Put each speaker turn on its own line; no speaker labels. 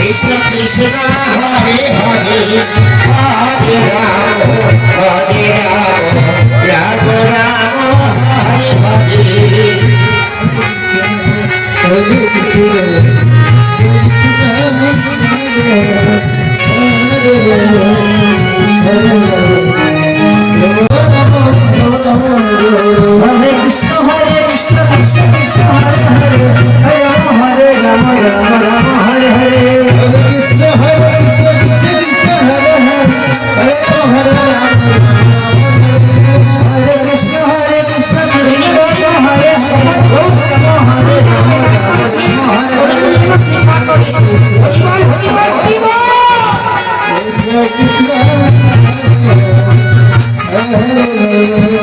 Krishna Krishna Hare Hare Hare Ram Ram Ram Hare Hare
Hare Krishna Krishna Krishna Hare Hare Hare Ram Ram Ram Hare Hare Hare Krishna Krishna Krishna Hare Hare Hare Ram Hare Krishna Krishna Krishna Hare Hare Hare